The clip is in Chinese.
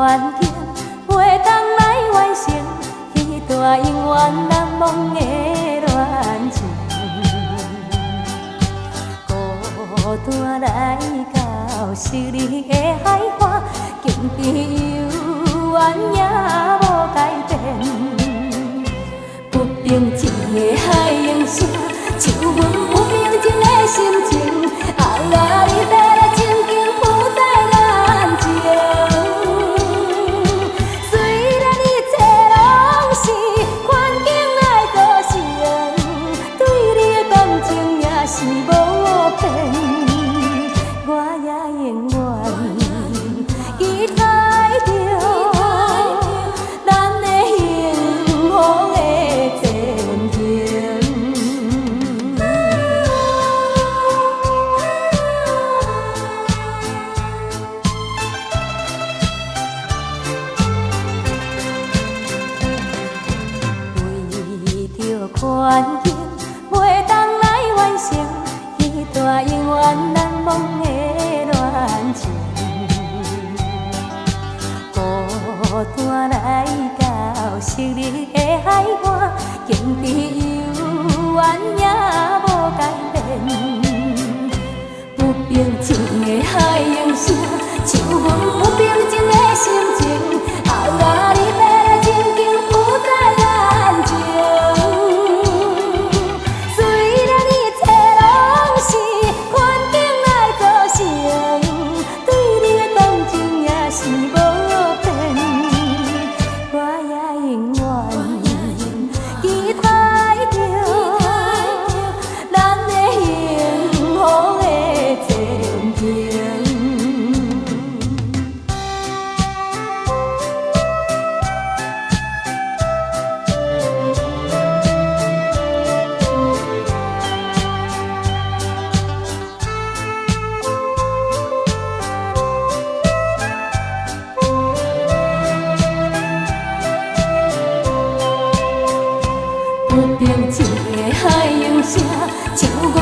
愿景，袂当来完成，彼段永远难忘的恋情。孤单来到昔日的海岸，情比犹原也无改变。不平静的海涌声，像阮有平静的心情。啊，你要来静静浮在咱情。虽然一切拢是环境来造成，对你的感情也是无变。我也永远期待着咱的幸福的前程。为着权衡，袂当来完成彼段永远难忘的恋情。孤单来到昔日的海岸，情比犹原也无改变。不平静的海涌声，像阮有平静的心情。啊，你要来静静浮在咱情。虽然一切拢是环境来造成，对你的感情也是无变。我也永远期待着咱的幸福的前程。不平静的海涌声，像阮